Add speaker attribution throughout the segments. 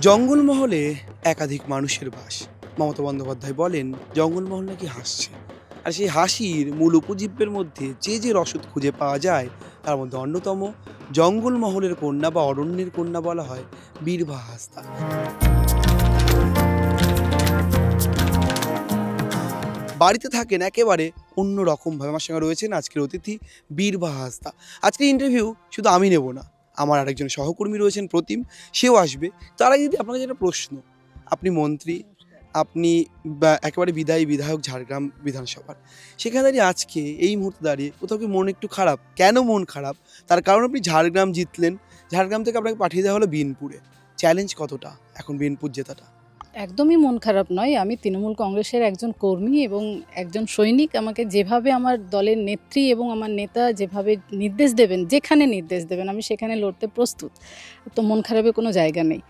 Speaker 1: জঙ্গলমহলে একাধিক মানুষের বাস। মমতা বন্দ্যোপাধ্যায় বলেন জঙ্গলমহল নাকি হাসছে, আর সেই হাসির মূল উপজীব্যের মধ্যে যে রসদ খুঁজে পাওয়া যায় তার মধ্যে অন্যতম জঙ্গলমহলের কন্যা বা অরণ্যের কন্যা বলা হয় বীরভা হাসদা। বাড়িতে থাকেন একেবারে অন্য রকমভাবে। আমার সঙ্গে রয়েছেন আজকের অতিথি বীরভা হাসদা। আজকের ইন্টারভিউ শুধু আমি নেব না, আমার আরেকজন সহকর্মী রয়েছেন প্রতিম, সেও আসবে। তার আগে যদি আপনার কাছে একটা প্রশ্ন, আপনি মন্ত্রী, আপনি একেবারে বিদায়ী বিধায়ক ঝাড়গ্রাম বিধানসভার, সেখানে দাঁড়িয়ে আজকে এই মুহূর্তে দাঁড়িয়ে কোথাও কি মন একটু খারাপ? কেন মন খারাপ? তার কারণ আপনি ঝাড়গ্রাম জিতলেন, ঝাড়গ্রাম থেকে আপনাকে পাঠিয়ে দেওয়া হলো বিনপুরে। চ্যালেঞ্জ কতটা এখন বিনপুর জেতাটা?
Speaker 2: একদমই মন খারাপ নয়। আমি তৃণমূল কংগ্রেসের একজন কর্মী এবং একজন সৈনিক। আমাকে যেভাবে আমার দলের নেত্রী এবং আমার নেতা যেভাবে নির্দেশ দেবেন, যেখানে নির্দেশ দেবেন, আমি সেখানে লড়তে প্রস্তুত। তো মন খারাপের কোনো জায়গা নেই।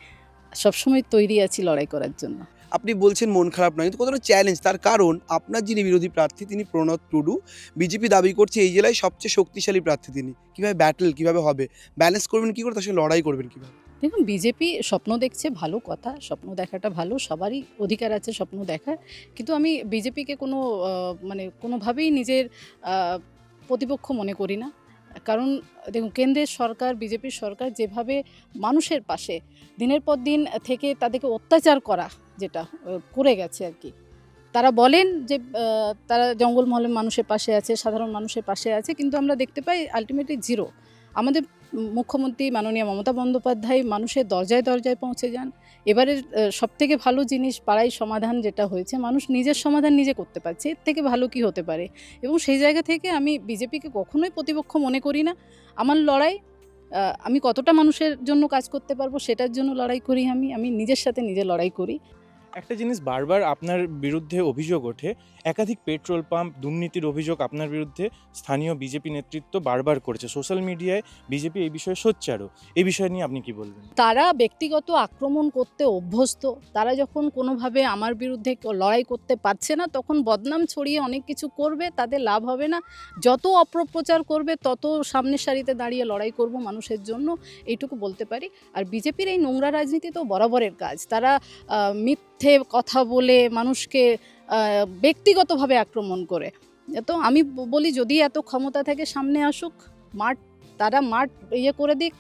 Speaker 2: সবসময় তৈরি আছি লড়াই করার জন্য।
Speaker 1: আপনি বলছেন মন খারাপ নয়, কিন্তু কতটা চ্যালেঞ্জ? তার কারণ আপনার যিনি বিরোধী প্রার্থী তিনি প্রণব টুডু। বিজেপি দাবি করছে এই জেলায় সবচেয়ে শক্তিশালী প্রার্থী তিনি। কীভাবে ব্যাটেল কীভাবে হবে, ব্যালেন্স করবেন কী করে, তার সঙ্গে লড়াই করবেন কীভাবে?
Speaker 2: দেখুন, বিজেপি স্বপ্ন দেখছে, ভালো কথা। স্বপ্ন দেখাটা ভালো, সবারই অধিকার আছে স্বপ্ন দেখার। কিন্তু আমি বিজেপিকে কোনোভাবেই নিজের প্রতিপক্ষ মনে করি না। কারণ দেখুন, কেন্দ্রের সরকার, বিজেপির সরকার যেভাবে মানুষের পাশে দিনের পর দিন থেকে তাদেরকে অত্যাচার করা যেটা করে গেছে আর কি। তারা বলেন যে তারা জঙ্গলমহলের মানুষের পাশে আছে, সাধারণ মানুষের পাশে আছে, কিন্তু আমরা দেখতে পাই আলটিমেটলি জিরো। আমাদের মুখ্যমন্ত্রী মাননীয় মমতা বন্দ্যোপাধ্যায় মানুষের দরজায় দরজায় পৌঁছে যান। এবারের সবথেকে ভালো জিনিস পাড়ায় সমাধান যেটা হয়েছে, মানুষ নিজের সমাধান নিজে করতে পারছে। এর থেকে ভালো কি হতে পারে? এবং সেই জায়গা থেকে আমি বিজেপিকে কখনোই প্রতিপক্ষ মনে করি না। আমার লড়াই, আমি কতটা মানুষের জন্য কাজ করতে পারবো সেটার জন্য লড়াই করি। আমি নিজের সাথে নিজে লড়াই করি।
Speaker 3: একটা জিনিস বারবার আপনার বিরুদ্ধে অভিযোগ ওঠে, একাধিক পেট্রোল পাম্প দুর্নীতির অভিযোগ আপনার বিরুদ্ধে স্থানীয় বিজেপি নেতৃত্ব বারবার করেছে। সোশ্যাল মিডিয়ায় বিজেপি এই বিষয়ে সোচ্চারও। এই বিষয় নিয়ে আপনি কি বলবেন?
Speaker 2: তারা ব্যক্তিগত আক্রমণ করতে অভ্যস্ত। তারা যখন কোনোভাবে আমার বিরুদ্ধে লড়াই করতে পারছে না, তখন বদনাম ছড়িয়ে অনেক কিছু করবে, তাদের লাভ হবে না। যত অপপ্রচার করবে তত সামনের সারিতে দাঁড়িয়ে লড়াই করব মানুষের জন্য, এইটুকু বলতে পারি। আর বিজেপির এই নোংরা রাজনীতি তো বরাবরের কাজ। তারা মিথ্যে কথা বলে মানুষকে ব্যক্তিগতভাবে আক্রমণ করে। তো আমি বলি, যদি এত ক্ষমতা থাকে সামনে আসুক, তারা মাঠ করে দিক,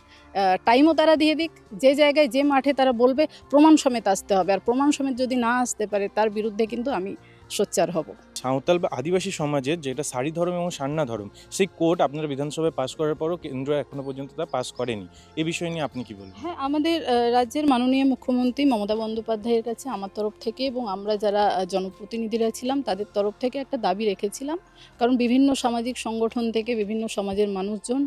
Speaker 2: টাইমও তারা দিয়ে দিক। যে জায়গায় যে মাঠে তারা বলবে প্রমাণ সমেত আসতে হবে, আর প্রমাণ সমেত যদি না আসতে পারে তার বিরুদ্ধে কিন্তু আমি সোচ্চার হব।
Speaker 3: সাঁওতাল বা আদিবাসী সমাজের যেটা সারি ধর্ম এবং সান্না ধর্ম, সেই কোড আপনারা বিধানসভায় পাস করার পরও কেন্দ্র এখনো পর্যন্ত তা পাস করেনি। এই বিষয় নিয়ে আপনি কি বলবেন?
Speaker 2: হ্যাঁ, আমাদের রাজ্যের মাননীয় মুখ্যমন্ত্রী মমতা বন্দ্যোপাধ্যায়ের কাছে আমার তরফ থেকে এবং আমরা যারা জনপ্রতিনিধিরা ছিলাম তাদের তরফ থেকে একটা দাবি রেখেছিলাম। কারণ বিভিন্ন সামাজিক সংগঠন থেকে বিভিন্ন সমাজের মানুষজন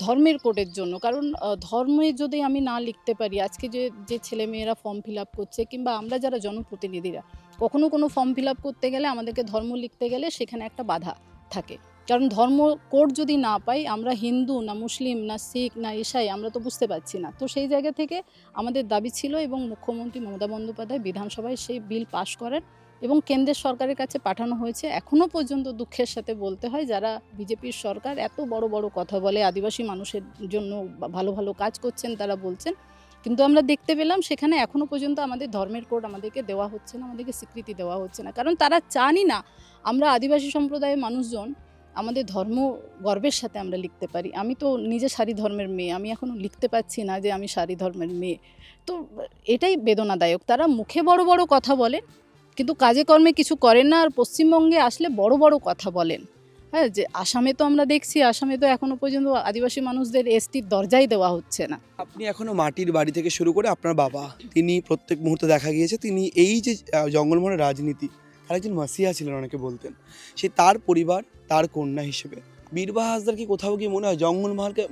Speaker 2: ধর্মের কোডের জন্য, কারণ ধর্মে যদি আমি না লিখতে পারি, আজকে যে ছেলেমেয়েরা ফর্ম ফিল আপ করছে, কিংবা আমরা যারা জনপ্রতিনিধিরা কখনো কোনো ফর্ম ফিল আপ করতে গেলে, আমাদেরকে ধর্ম লিখতে গেলে সেখানে একটা বাধা থাকে। কারণ ধর্ম কোড যদি না পাই, আমরা হিন্দু না মুসলিম না শিখ না ঈসাই, আমরা তো বুঝতে পারছি না। তো সেই জায়গা থেকে আমাদের দাবি ছিল, এবং মুখ্যমন্ত্রী মমতা বন্দ্যোপাধ্যায় বিধানসভায় সেই বিল পাশ করেন এবং কেন্দ্রের সরকারের কাছে পাঠানো হয়েছে। এখনও পর্যন্ত দুঃখের সাথে বলতে হয়, যারা বিজেপির সরকার এত বড় বড় কথা বলে, আদিবাসী মানুষের জন্য ভালো ভালো কাজ করছেন তারা বলছেন, কিন্তু আমরা দেখতে পেলাম সেখানে এখনও পর্যন্ত আমাদের ধর্মের কোড আমাদেরকে দেওয়া হচ্ছে না, আমাদেরকে স্বীকৃতি দেওয়া হচ্ছে না। কারণ তারা চানই না আমরা আদিবাসী সম্প্রদায়ের মানুষজন আমাদের ধর্ম গর্বের সাথে আমরা লিখতে পারি। আমি তো নিজে সারি ধর্মের মেয়ে, আমি এখনও লিখতে পারছি না যে আমি সারি ধর্মের মেয়ে। তো এটাই বেদনাদায়ক। তারা মুখে বড় বড় কথা বলেন কিন্তু কাজে কর্মে কিছু করেন না। আর পশ্চিমবঙ্গে আসলে বড় বড় কথা বলেন। হ্যাঁ, যে আসামে তো আমরা দেখছি, আসামে তো এখনও পর্যন্ত আদিবাসী মানুষদের এসটির দরজাই দেওয়া হচ্ছে না।
Speaker 1: আপনি এখনও মাটির বাড়ি থেকে শুরু করে আপনার বাবা, তিনি প্রত্যেক মুহূর্তে দেখা গিয়েছে তিনি এই যে জঙ্গলমহলের রাজনীতি, তার একজন মাসিয়া ছিলেন অনেকে বলতেন। সে তার পরিবার, তার কন্যা হিসেবে বীরভা হাসদার কি কোথাও গিয়ে মনে হয়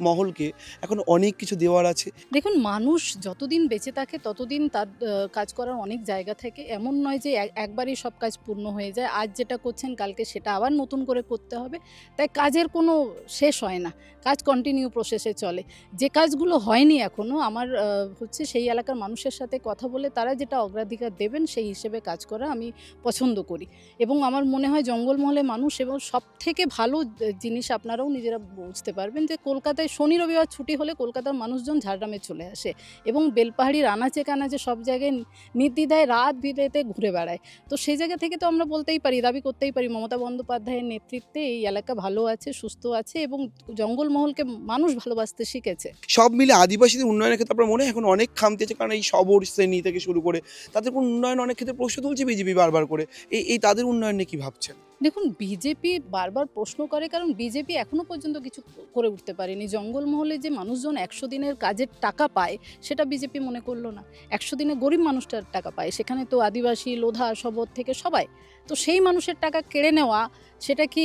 Speaker 1: মহলকে এখন অনেক কিছু দেওয়ার আছে?
Speaker 2: দেখুন, মানুষ যতদিন বেঁচে থাকে ততদিন তার কাজ করার অনেক জায়গা থাকে। এমন নয় যে একবারই সব কাজ পূর্ণ হয়ে যায়। আজ যেটা করছেন কালকে সেটা আবার নতুন করে করতে হবে। তাই কাজের কোনো শেষ হয় না, কাজ কন্টিনিউ প্রসেসে চলে। যে কাজগুলো হয়নি এখনও, আমার সেই এলাকার মানুষের সাথে কথা বলে তারা যেটা অগ্রাধিকার দেবেন সেই হিসেবে কাজ করা আমি পছন্দ করি। এবং আমার মনে হয় জঙ্গলমহলে মানুষ এবং সবথেকে ভালো জিনিস এসে আপনারাও নিজেরা বুঝতে পারবেন যে কলকাতায় শনি রবিবার ছুটি হলে কলকাতার মানুষজন ঝাড়গ্রামে চলে আসে এবং বেলপাহাড়ির আনাচে কানাচে সব জায়গায় নির্দ্বিধায় রাত বিরেতে ঘুরে বেড়ায়। তো সেই জায়গা থেকে তো আমরা বলতেই পারি, দাবি করতেই পারি মমতা বন্দ্যোপাধ্যায়ের নেতৃত্বে এই এলাকা ভালো আছে, সুস্থ আছে এবং জঙ্গলমহলকে মানুষ ভালোবাসতে শিখেছে।
Speaker 1: সব মিলে আদিবাসীদের উন্নয়নের ক্ষেত্রে আপনার মনে হয় এখন অনেক খামতি আছে, কারণ এই শবর শ্রেণী থেকে শুরু করে তাদের কোন উন্নয়ন অনেক ক্ষেত্রে প্রশ্ন তুলছে বিজেপি বারবার করে, এই তাদের উন্নয়ন নিয়ে কি ভাবছেন?
Speaker 2: দেখুন, বিজেপি বারবার প্রশ্ন করে কারণ বিজেপি এখনো পর্যন্ত কিছু করে উঠতে পারেনি। জঙ্গলমহলে যে মানুষজন 100 দিনের কাজের টাকা পায় সেটা বিজেপি মনে করলো না। 100 দিনে গরিব মানুষটার টাকা পায়, সেখানে তো আদিবাসী, লোধা, শবর থেকে সবাই। তো সেই মানুষের টাকা কেড়ে নেওয়া, সেটা কি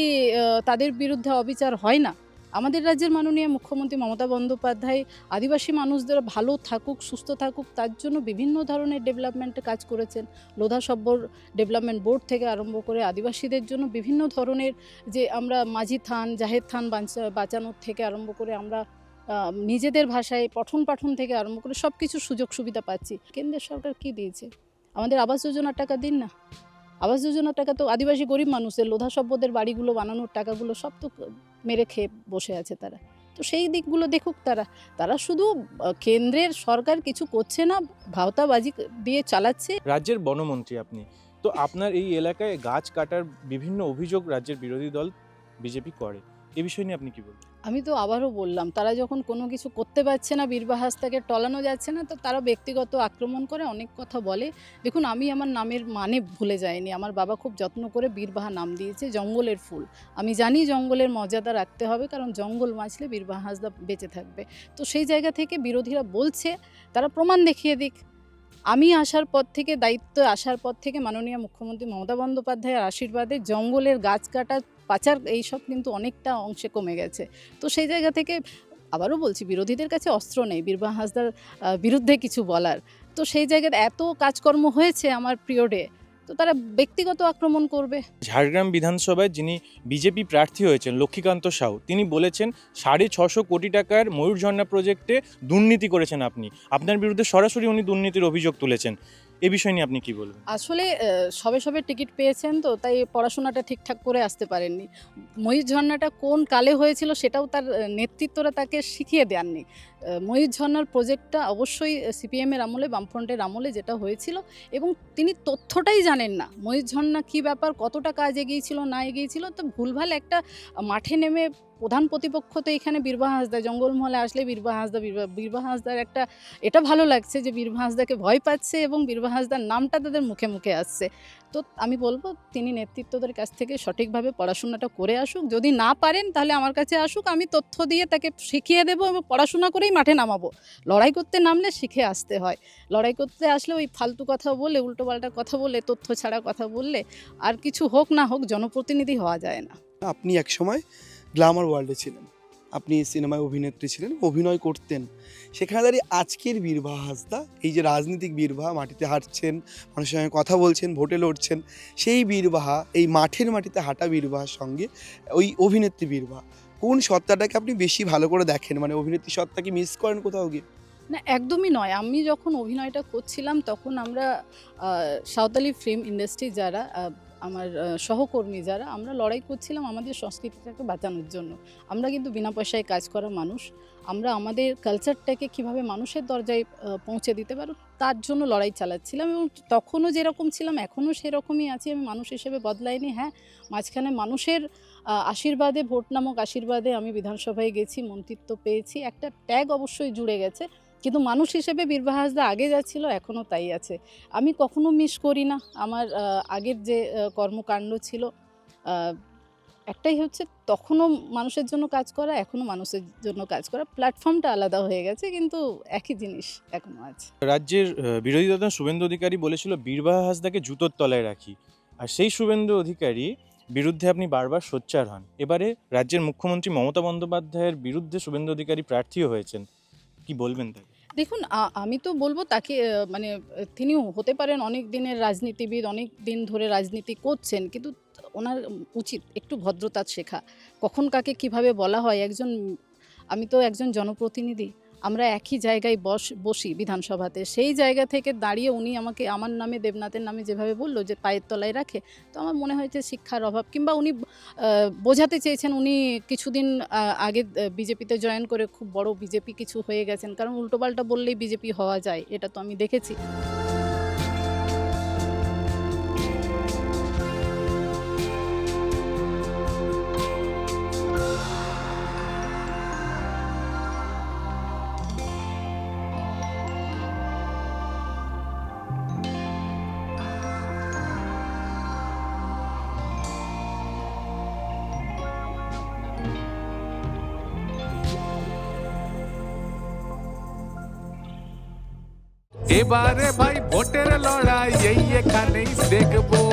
Speaker 2: তাদের বিরুদ্ধে অবিচার হয় না? আমাদের রাজ্যের মাননীয় মুখ্যমন্ত্রী মমতা বন্দ্যোপাধ্যায় আদিবাসী মানুষদের ভালো থাকুক, সুস্থ থাকুক তার জন্য বিভিন্ন ধরনের ডেভেলপমেন্টে কাজ করেছেন। লোধা সব্বর ডেভেলপমেন্ট বোর্ড থেকে আরম্ভ করে আদিবাসীদের জন্য বিভিন্ন ধরনের, যে আমরা মাঝি থান, জাহের থান বাঁচানোর থেকে আরম্ভ করে আমরা নিজেদের ভাষায় পঠন পাঠন থেকে আরম্ভ করে সব কিছু সুযোগ সুবিধা পাচ্ছি। কেন্দ্রের সরকার কি দিয়েছে? আমাদের আবাস যোজনার টাকা দিন না। আবাস যোজনার টাকা তো আদিবাসী গরিব মানুষদের, লোধা সভ্যদের বাড়িগুলো বানানোর টাকাগুলো সব তো মেরে খেয়ে বসে আছে তারা। তো সেই দিকগুলো দেখুক তারা শুধু কেন্দ্রের সরকার কিছু করছে না, ভাওতাবাজি দিয়ে চালাচ্ছে।
Speaker 3: রাজ্যের বনমন্ত্রী আপনি, তো আপনার এই এলাকায় গাছ কাটার বিভিন্ন অভিযোগ রাজ্যের বিরোধী দল বিজেপি করে, এ বিষয় নিয়ে আপনি কি বলবেন?
Speaker 2: আমি তো আবারও বললাম, তারা যখন কোনো কিছু করতে পারছে না, বীরবাহাস তাকে টলানো যাচ্ছে না, তো তারা ব্যক্তিগত আক্রমণ করে অনেক কথা বলে। দেখুন, আমি আমার নামের মানে ভুলে যাইনি। আমার বাবা খুব যত্ন করে বীরবাহা নাম দিয়েছে, জঙ্গলের ফুল। আমি জানি জঙ্গলের মর্যাদা রাখতে হবে, কারণ জঙ্গল বাঁচলে বীরবাহা হাঁসদা বেঁচে থাকবে। তো সেই জায়গা থেকে বিরোধীরা বলছে, তারা প্রমাণ দেখিয়ে দিক। আমি আসার পর থেকে, দায়িত্ব আসার পর থেকে মাননীয় মুখ্যমন্ত্রী মমতা বন্দ্যোপাধ্যায়ের আশীর্বাদে জঙ্গলের গাছ কাটা, পাচার এইসব কিন্তু অনেকটা অংশে কমে গেছে। তো সেই জায়গা থেকে আবারও বলছি, বিরোধীদের কাছে অস্ত্র নেই বীরবাহা হাঁসদার বিরুদ্ধে কিছু বলার। তো সেই জায়গায় এত কাজকর্ম হয়েছে আমার পিরিয়ডে, তো তারা ব্যক্তিগত আক্রমণ করবে।
Speaker 3: ঝাড়গ্রাম বিধানসভায় যিনি বিজেপি প্রার্থী হয়েছেন লক্ষ্মীকান্ত সাউ, তিনি বলেছেন 650 কোটি টাকার ময়ূরঝর্ণা প্রজেক্টে দুর্নীতি করেছেন আপনি। আপনার বিরুদ্ধে সরাসরি উনি দুর্নীতির অভিযোগ তুলেছেন, এ বিষয় নিয়ে আপনি কি বলবেন?
Speaker 2: আসলে সবে সবে টিকিট পেয়েছেন, তো তাই পড়াশোনাটা ঠিকঠাক করে আসতে পারেননি। ময়ূর ঝর্ণাটা কোন কালে হয়েছিল সেটাও তার নেতৃত্বরা তাকে শিখিয়ে দেননি। ময়ূর ঝর্ণার প্রজেক্টটা অবশ্যই সিপিএমের আমলে, বামফ্রন্টের আমলে যেটা হয়েছিল, এবং তিনি তথ্যটাই জানেন না ময়ূর ঝর্ণা কী ব্যাপার, কতটা কাজ এগিয়েছিল না এগিয়েছিল। তো ভুলভাল একটা মাঠে নেমে প্রধান প্রতিপক্ষ তো এখানে বীরবাহা হাঁসদা, জঙ্গলমহলে আসলে বীরবাহা হাঁসদা, বীরবাহা হাঁসদার একটা এটা ভালো লাগছে যে বীরবাহা হাঁসদাকে ভয় পাচ্ছে এবং বীরবাহা হাঁসদার নামটা তাদের মুখে মুখে আসছে। তো আমি বলবো তিনি নেতৃত্বদের কাছ থেকে সঠিকভাবে পড়াশোনাটা করে আসুক। যদি না পারেন তাহলে আমার কাছে আসুক, আমি তথ্য দিয়ে তাকে শিখিয়ে দেবো এবং পড়াশোনা করেই মাঠে নামাবো। লড়াই করতে নামলে শিখে আসতে হয়। লড়াই করতে আসলে ওই ফালতু কথা বলে, উল্টোপাল্টা কথা বলে, তথ্য ছাড়া কথা বললে আর কিছু হোক না হোক জনপ্রতিনিধি হওয়া যায় না।
Speaker 1: আপনি একসময় গ্ল্যামার ওয়ার্ল্ডে ছিলেন, আপনি সিনেমায় অভিনেত্রী ছিলেন, অভিনয় করতেন। সেখানে দাঁড়িয়ে আজকের বীরবাহা হাঁসদা, এই যে রাজনীতিক বীরবাহা, মাটিতে হাঁটছেন, মানুষের সঙ্গে কথা বলছেন, ভোটে লড়ছেন, সেই বীরবাহা, এই মাঠের মাটিতে হাঁটা বীরবাহার সঙ্গে ওই অভিনেত্রী বীরবাহা, কোন সত্তাটাকে আপনি বেশি ভালো করে দেখেন? মানে অভিনেত্রী সত্তা কি মিস করেন কোথাও গিয়ে?
Speaker 2: না, একদমই নয়। আমি যখন অভিনয়টা করছিলাম তখন আমরা সাঁওতালি ফিল্ম ইন্ডাস্ট্রি যারা আমার সহকর্মী যারা, আমরা লড়াই করছিলাম আমাদের সংস্কৃতিটাকে বাঁচানোর জন্য। আমরা কিন্তু বিনা পয়সায় কাজ করা মানুষ। আমরা আমাদের কালচারটাকে কিভাবে মানুষের দরজায় পৌঁছে দিতে পারব তার জন্য লড়াই চালাচ্ছিলাম, এবং তখনও যেরকম ছিলাম এখনও সেরকমই আছি। আমি মানুষ হিসেবে বদলাইনি। হ্যাঁ, মাঝখানে মানুষের আশীর্বাদে, ভোট নামক আশীর্বাদে আমি বিধানসভায় গেছি, মন্ত্রিত্ব পেয়েছি, একটা ট্যাগ অবশ্যই জুড়ে গেছে। কিন্তু মানুষ হিসেবে বীরবাহা হাঁসদা আগে যা ছিল এখনও তাই আছে। আমি কখনো মিস করি না আমার আগের যে কর্মকাণ্ড ছিল। একটাই হচ্ছে, তখনও মানুষের জন্য কাজ করা, এখনও মানুষের জন্য কাজ করা। প্ল্যাটফর্মটা আলাদা হয়ে গেছে কিন্তু একই জিনিস এখনও আছে।
Speaker 3: রাজ্যের বিরোধী দল শুভেন্দু অধিকারী বলেছিল বীরবাহা হাঁসদাকে জুতোর তলায় রাখি, আর সেই শুভেন্দু অধিকারী বিরুদ্ধে আপনি বারবার সোচ্চার হন। এবারে রাজ্যের মুখ্যমন্ত্রী মমতা বন্দ্যোপাধ্যায়ের বিরুদ্ধে শুভেন্দু অধিকারী প্রার্থীও হয়েছেন, কি বলবেন তাকে?
Speaker 2: দেখুন, আমি তো বলবো তাকে মানে তিনিও হতে পারেন অনেক দিনের রাজনীতিবিদ, অনেক দিন ধরে রাজনীতি করছেন, কিন্তু ওনার উচিত একটু ভদ্রতা শেখা। কখন কাকে কিভাবে বলা হয়, আমি তো একজন জনপ্রতিনিধি। আমরা একই জায়গায় বসি বিধানসভাতে, সেই জায়গা থেকে দাঁড়িয়ে উনি আমাকে আমার নামে, দেবনাথের নামে যেভাবে বললো যে পায়ের তলায় রাখে, তো আমার মনে হয় যে শিক্ষার অভাব, কিংবা উনি বোঝাতে চেয়েছেন উনি কিছুদিন আগে বিজেপিতে জয়েন করে খুব বড় বিজেপি কিছু হয়ে গেছেন, কারণ উল্টোপাল্টা বললেই বিজেপি হওয়া যায়, এটা তো আমি দেখেছি।
Speaker 4: এবারে ভাই ভোটের লড়াই এই এখানেই দেখবো।